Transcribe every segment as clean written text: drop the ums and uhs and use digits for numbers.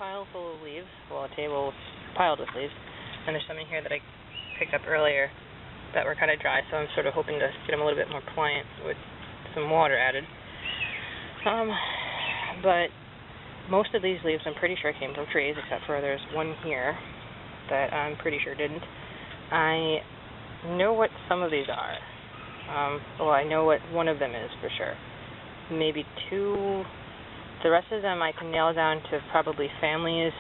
pile full of leaves, well, a table piled with leaves, and there's some in here that I picked up earlier that were kind of dry, so I'm sort of hoping to get them a little bit more pliant with some water added. But most of these leaves I'm pretty sure came from trees, except for there's one here that I'm pretty sure didn't. I know what some of these are. Well, I know what one of them is for sure. Maybe two. The rest of them I can nail down to probably families,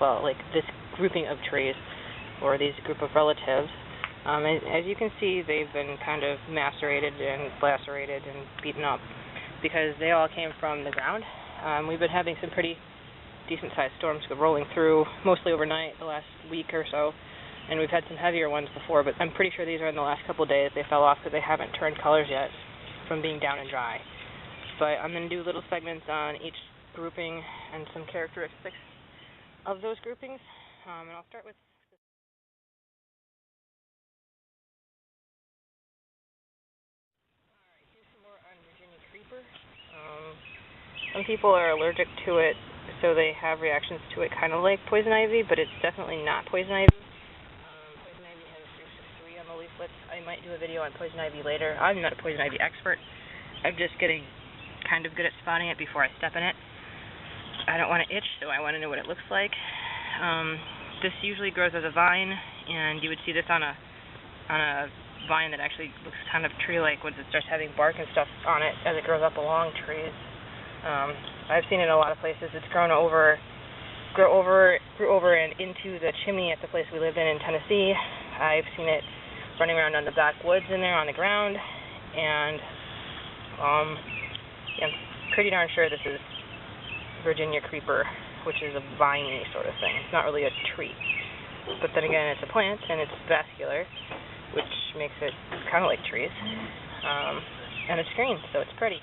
well, like this grouping of trees, or these group of relatives. As you can see, they've been kind of macerated and lacerated and beaten up because they all came from the ground. We've been having some pretty decent-sized storms rolling through, mostly overnight the last week or so, and we've had some heavier ones before, but I'm pretty sure these are in the last couple of days. They fell off because they haven't turned colors yet from being down and dry. But I'm going to do little segments on each grouping and some characteristics of those groupings, and I'll start with creeper. Some people are allergic to it, so they have reactions to it kind of like poison ivy, but it's definitely not poison ivy. Poison ivy has a 363 on the leaflets. I might do a video on poison ivy later. I'm not a poison ivy expert. I'm just getting kind of good at spotting it before I step in it. I don't want to itch, so I want to know what it looks like. This usually grows as a vine, and you would see this on a vine that actually looks kind of tree-like once it starts having bark and stuff on it as it grows up along trees. I've seen it in a lot of places. It's grew over and into the chimney at the place we lived in Tennessee. I've seen it running around on the backwoods in there on the ground, and I'm pretty darn sure this is Virginia creeper, which is a viney sort of thing. It's not really a tree. But then again, it's a plant, and it's vascular, which makes it kind of like trees. And it's green, so it's pretty.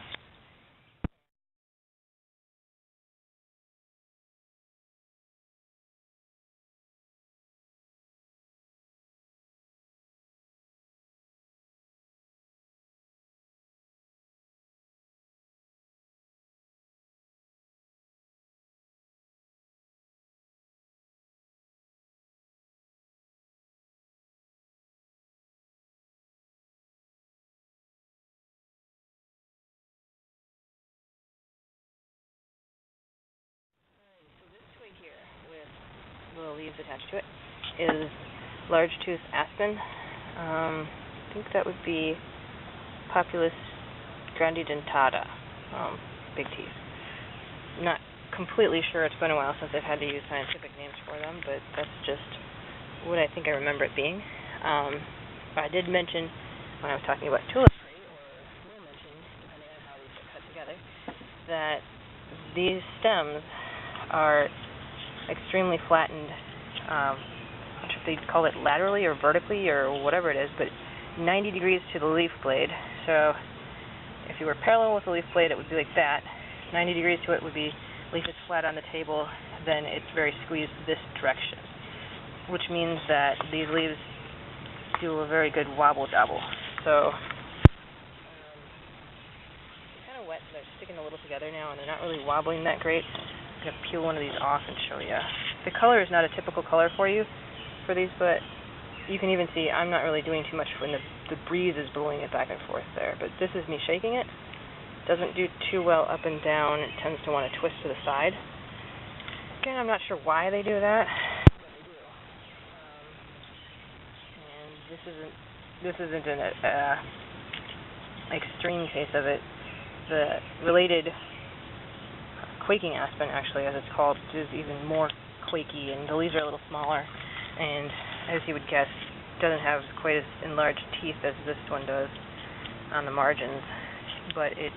Little leaves attached to it is large tooth aspen. I think that would be Populus grandidentata, big teeth. Not completely sure. It's been a while since I've had to use scientific names for them, but that's just what I think I remember it being. I did mention when I was talking about tulip tree, or will mention, depending on how these get cut together, that these stems are extremely flattened, they call it laterally or vertically or whatever it is, but 90 degrees to the leaf blade. So if you were parallel with the leaf blade, it would be like that. 90 degrees to it would be leaf is flat on the table, then it's very squeezed this direction, which means that these leaves do a very good wobble dabble. So they're kind of wet, and they're sticking a little together now, and they're not really wobbling that great. I'm going to peel one of these off and show you. The color is not a typical color for these, but you can even see I'm not really doing too much when the breeze is blowing it back and forth there. But this is me shaking it. It doesn't do too well up and down. It tends to want to twist to the side. Again, I'm not sure why they do that, but they do. And this isn't an extreme case of it. The related quaking aspen, actually, as it's called, is even more quaky, and the leaves are a little smaller, and as you would guess, doesn't have quite as enlarged teeth as this one does on the margins, but it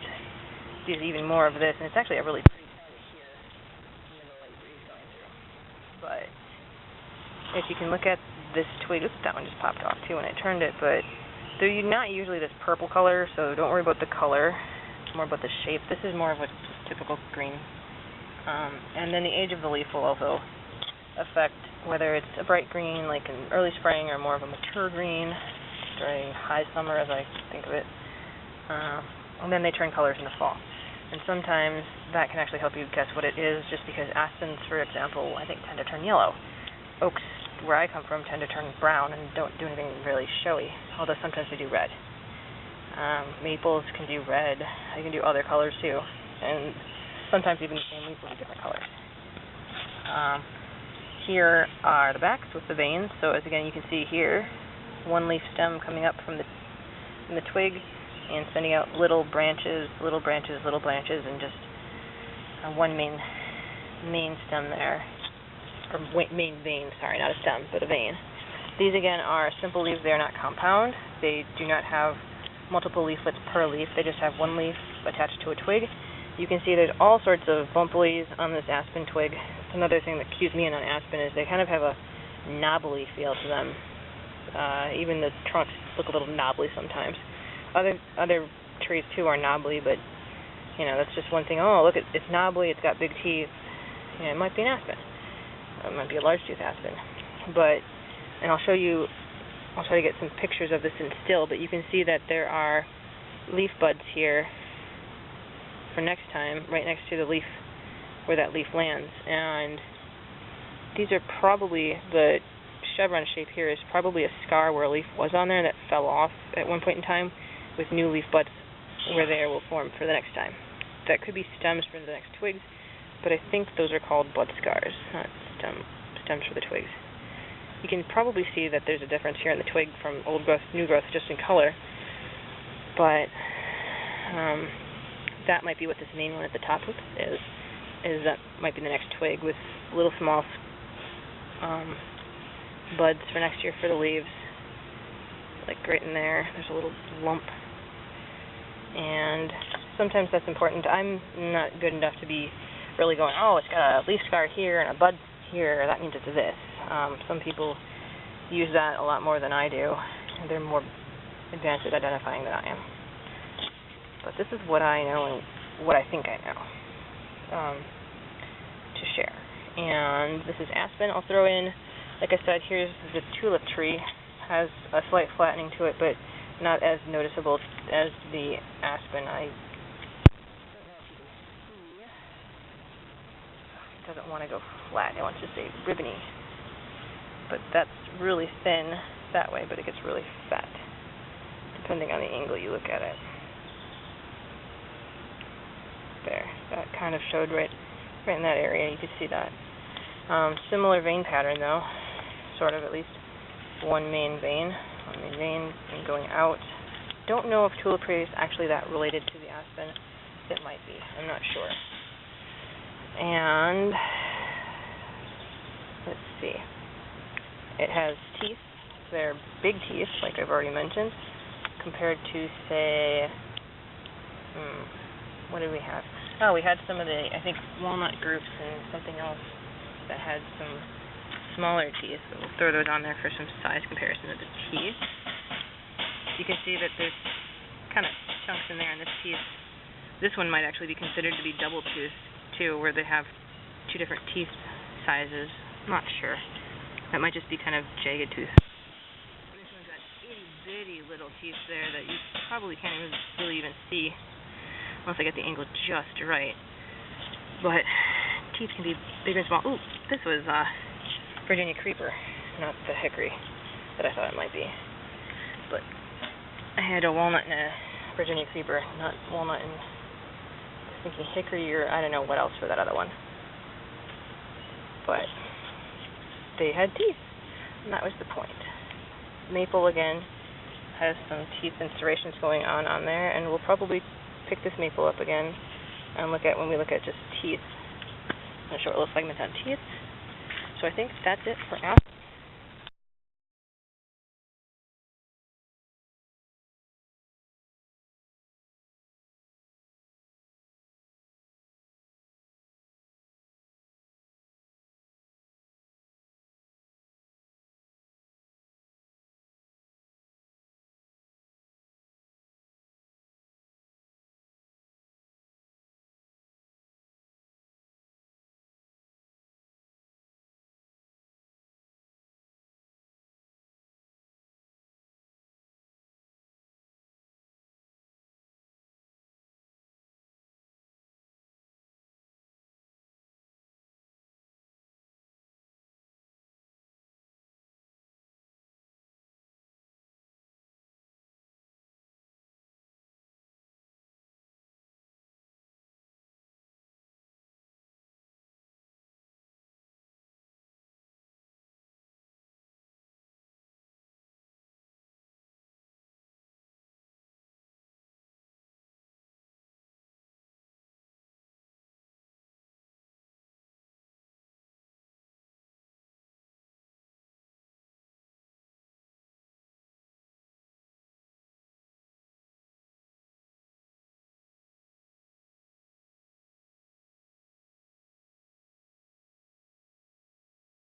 gives even more of this, and it's actually a really pretty color here, with a light breeze going through. But if you can look at this twig, oops, that one just popped off too when I turned it, but they're not usually this purple color, so don't worry about the color. It's more about the shape. This is more of a typical green. And then the age of the leaf will also affect whether it's a bright green like in early spring or more of a mature green during high summer, as I think of it. And then they turn colors in the fall. And sometimes that can actually help you guess what it is, just because aspens, for example, I think tend to turn yellow. Oaks, where I come from, tend to turn brown and don't do anything really showy, although sometimes they do red. Maples can do red. They can do other colors too, and sometimes even the same leaf will be different colors. Here are the backs with the veins. So as again you can see here, one leaf stem coming up from the twig and sending out little branches, and just one main stem there, or main vein. Sorry, not a stem, but a vein. These again are simple leaves. They are not compound. They do not have multiple leaflets per leaf. They just have one leaf attached to a twig. You can see there's all sorts of bumpilies on this aspen twig. It's another thing that cues me in on aspen is they kind of have a knobbly feel to them. Even the trunks look a little knobbly sometimes. Other trees too are knobbly, but that's just one thing. Oh, look, it's knobbly. It's got big teeth. It might be an aspen. It might be a large tooth aspen. And I'll try to get some pictures of this in still, but you can see that there are leaf buds here for next time, right next to the leaf where that leaf lands. And these are probably, the chevron shape here is probably a scar where a leaf was on there that fell off at one point in time, with new leaf buds where they will form for the next time. That could be stems for the next twigs, but I think those are called bud scars, not stems for the twigs. You can probably see that there's a difference here in the twig from old growth, new growth, just in color, but that might be what this main one at the top is that might be the next twig with little small buds for next year for the leaves. Like right in there, there's a little lump. And sometimes that's important. I'm not good enough to be really going, oh, it's got a leaf scar here and a bud here, that means it's this. Some people use that a lot more than I do. They're more advanced at identifying than I am. But this is what I know and what I think I know to share. And this is aspen. I'll throw in, like I said, here's the tulip tree. Has a slight flattening to it, but not as noticeable as the aspen. It doesn't want to go flat. It wants to stay ribbony. But that's really thin that way, but it gets really fat, depending on the angle you look at it. There. That kind of showed right in that area. You could see that. Similar vein pattern, though. Sort of, at least. One main vein, and going out. Don't know if tulip tree is actually that related to the aspen. It might be. I'm not sure. And let's see. It has teeth. They're big teeth, like I've already mentioned, compared to, say, what did we have? Oh, we had some of the, I think, walnut groups and something else that had some smaller teeth, but we'll throw those on there for some size comparison of the teeth. You can see that there's kind of chunks in there in this teeth. This one might actually be considered to be double tooth too, where they have two different teeth sizes. I'm not sure. That might just be kind of jagged tooth. This one's got itty bitty little teeth there that you probably can't really even see unless I get the angle just right. But teeth can be big and small. Ooh, this was Virginia creeper, not the hickory that I thought it might be. But I had a walnut and a Virginia creeper, not walnut and I was thinking hickory or I don't know what else for that other one. But they had teeth, and that was the point. Maple, again, has some teeth and serrations going on there, and we'll probably pick this maple up again and when we look at just teeth. I'm going to show a little segment on teeth. So I think that's it for Aspen.